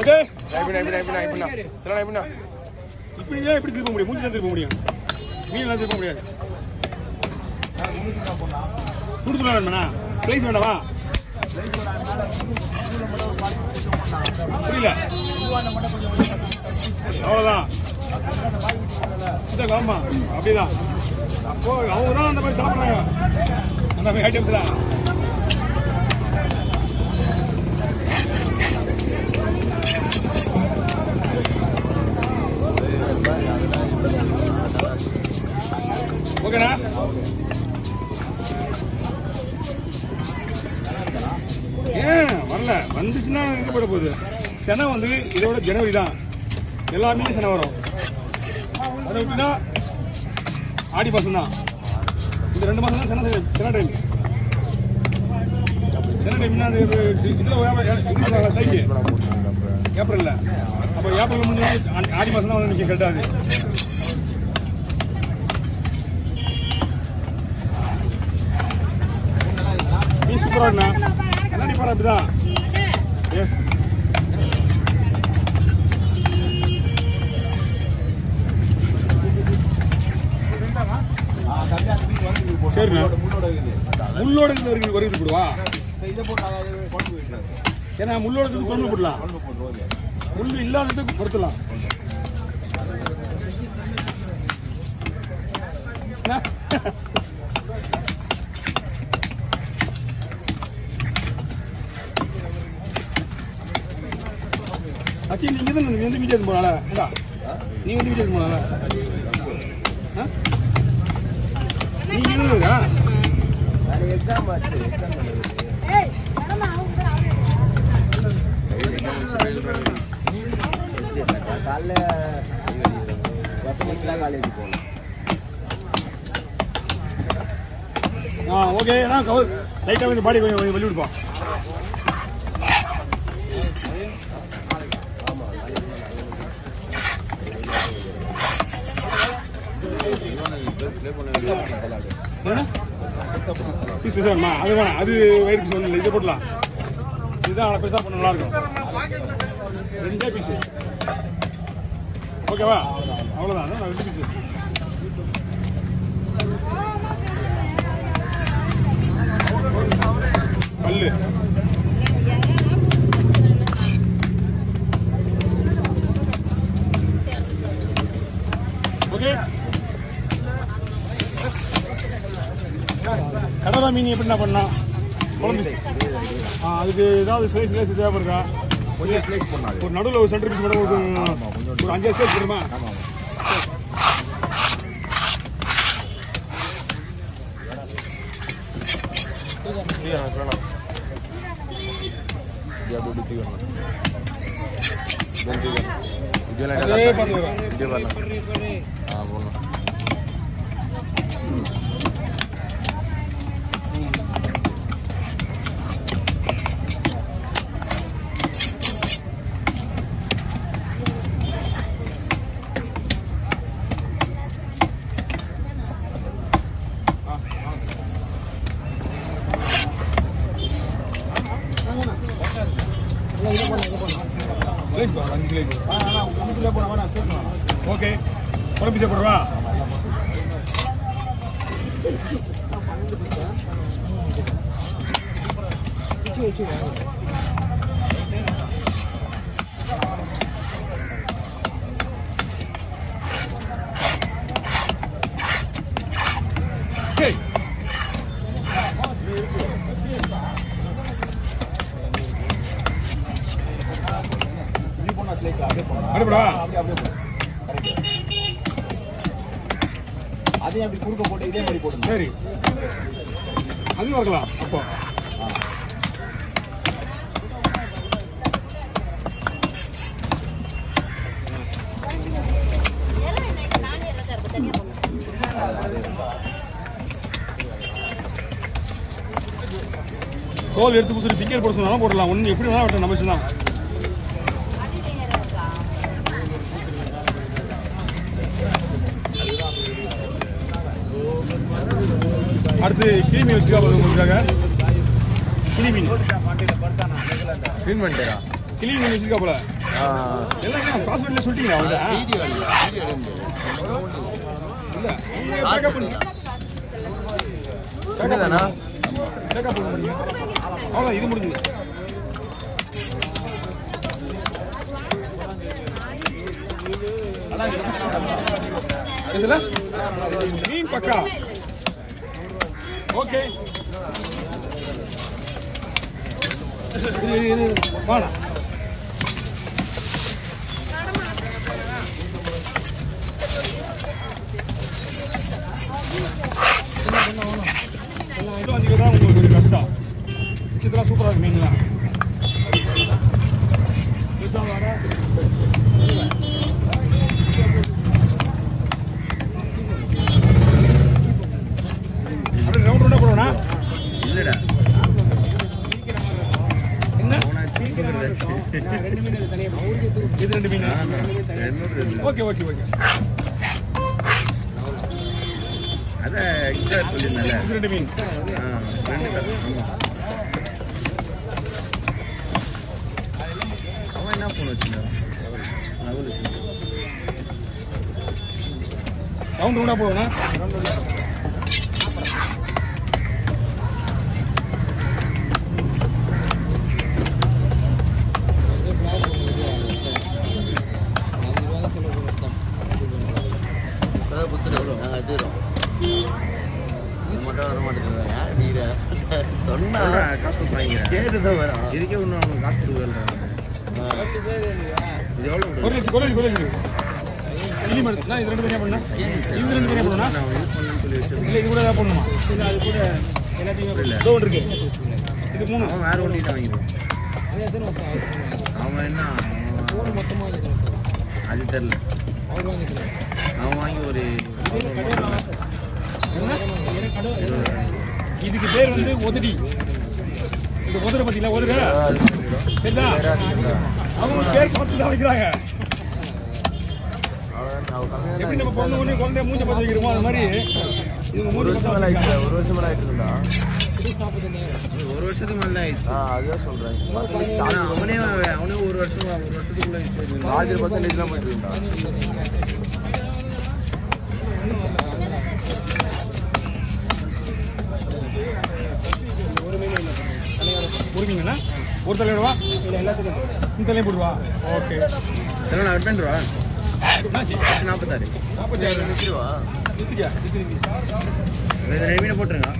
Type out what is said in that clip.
Okay இப்படியே எப்படி திருப்ப முடியும்? மூஞ்சி தான் திருப்ப முடியும், மீன்லாம் திருப்ப முடியாது. கொடுத்துலாம் வேணுமாண்ணா? ஸ்லைஸ் வேண்டாமா? புரியல, அவ்வளோதான். ஆமா அப்படிதான். அப்போ அவங்க தான் அந்த மாதிரி சாப்பிட்றாங்க, அந்த மாதிரி ஐட்டம்ஸ் தான். ஓகேண்ணா. ஏன் வரல? வந்துச்சுன்னா எங்கே போட போகுது? செனை வந்து இதோட ஜனவரி தான், எல்லாமே செனை வரும். அதை விட்டுனா ஆடி மாதம் தான். இந்த 2 மாதம் தான் செனை டைம். செனை டைம்னா அது இதில் சைக்கு ஏப்ரலில். அப்போ ஏப்ரல் முடிஞ்சு ஆடி மாதம் தான் வந்து நிற்க கரெக்டாது. நீ சூப்பராண்ணா, கண்ணாடி பாரு அப்படிதான். எஸ் சரிண்ணா. முள்ளோட வருகிறது போடுவா. ஏன்னா முள்ளோட குழம்பு போடலாம், முள் இல்லாததுக்கு பொறுத்தலாம். அச்சி நீங்க தான் வந்து வீடியோ எடுத்து போனால, நீ வந்து வீடியோ எடுத்து போனால நீங்க இருக்கா? எக்ஸாம் ஆச்சு. காலைல காலேஜ் போகணும். ஓகே, நான் கவர் லைட்டாக வந்து பாடி கொஞ்சம் வெளியே விடுப்போம். பீஸ் வேணுமா? அது வேணாம், அது வயிறு பீஸ் ஒன்றும் இல்லை, இதை போடலாம். இதுதான் பெருசாக பண்ண நல்லா இருக்கும். 2 பீஸு ஓகேவா? அவ்வளோதான், 2 பீஸு. பல்லு ஓகே. கடலா மீன் எப்படி பண்ணா குழம்பு? அதுக்கு ஏதாவது ஸ்லைஸ் தேவைப்படுறா? ஒரு நடுவில் ஒரு சென்டர் பீஸ் மட்டும் ஒரு 5 ஸ்லைஸ் போடுமா? ஓகே, குழம்பு போடுவா. அதையும் அப்படி குறுக்க போட்டு இதே மாதிரி போடுங்க. சரி, அது வரலாம். அப்போ தோல் எடுத்து கொடுத்துட்டு சிக்கன் போட சொன்னாலும் போடலாம். ஒன்று எப்படி வேணா வெட்ட நம்ம தான். அடுத்து கிளி மீன் வச்சுக்கா போதும் உங்களுக்காக. கிளி மீன் க்ளீன் பண்ணிட்டேரா? கிளி மீன் வச்சுக்கா போல. எல்லாம் பாஸ்வேர்ட்ல சொல்லிட்டீங்களா அவங்க? இல்ல பேக்கப் பண்ணி என்னதானா? பேக்கப் பண்ணி அவ்வளோ இது முடிஞ்சது. இதுல மீன் பக்கா. ஓகே வாடா. தான் உங்களுக்கு ஒரு கஷ்டம். இதெல்லாம் சூப்பராக இருக்கு மீன்லாம். அப்படியே ரவுண்ட் ரவுண்டாக போடுவோண்ணா. இல்லைடா என்ன ரெண்டு மீன் இது 2 மீன். Okay okay okay. அதை எக்ஸ்ட்ரா சொல்லியிருந்தேன்ல. இது 2 மீன். அவன் என்ன ஃபோன் வச்சுருந்தான்? ரவுண்ட் ரவுண்டாக போடுவோண்ணா. சொன்னா காசு கொடுப்பாங்க. கேட்டுதான் வரும். இதுக்கே ஒன்று அவனுக்கு காசு கொடுக்குறேன். இது எவ்வளோ? கொலை கிளி மரத்துனா இது 2 தனியாக பண்ணா. இது 2 தனியாக பண்ணா. நான் யூஸ் பண்ணணும்னு சொல்லி வச்சு இல்லை இது கூட ஏதாவது பண்ணணுமா? இல்லை அது கூட எல்லாத்தையுமே இல்லை. இதோ ஒன்று இருக்கு. இது 3. அவன் வேறு ஒன்றி தான் வாங்கிடுவான். அவன் என்ன அது தெரில. அவன் வாங்கி ஒரு இதுக்கு பேர் வந்து ஒதுடி. இந்த ஒதுரை பத்தியில ஒதுரை சரிதா? அவங்க பேர் பார்த்து தான் வைக்கிறாங்க. எப்படி நம்ம குழந்தை மூஞ்ச பார்த்து வைக்கிறோமோ அது மாதிரி இவங்க 3 வருஷம் மேலே ஆயிடுச்சு. 1 வருஷம் மேலே ஆயிடுச்சுடா. 1 வருஷத்துக்கு மேலே ஆயிடுச்சு. அதுதான் சொல்றேன். அவனே 1 வருஷத்துக்குள்ள 100% போயிட்டு இருந்தான். புரியுங்களா? ஒரு தலையோடவா இல்லை எல்லாத்துக்கும் இந்த தலையும் போடுவா. ஓகே நான் கட் பண்ணிடுவா. 46 நிறுத்தியா? 2 மீனை போட்டுருங்க.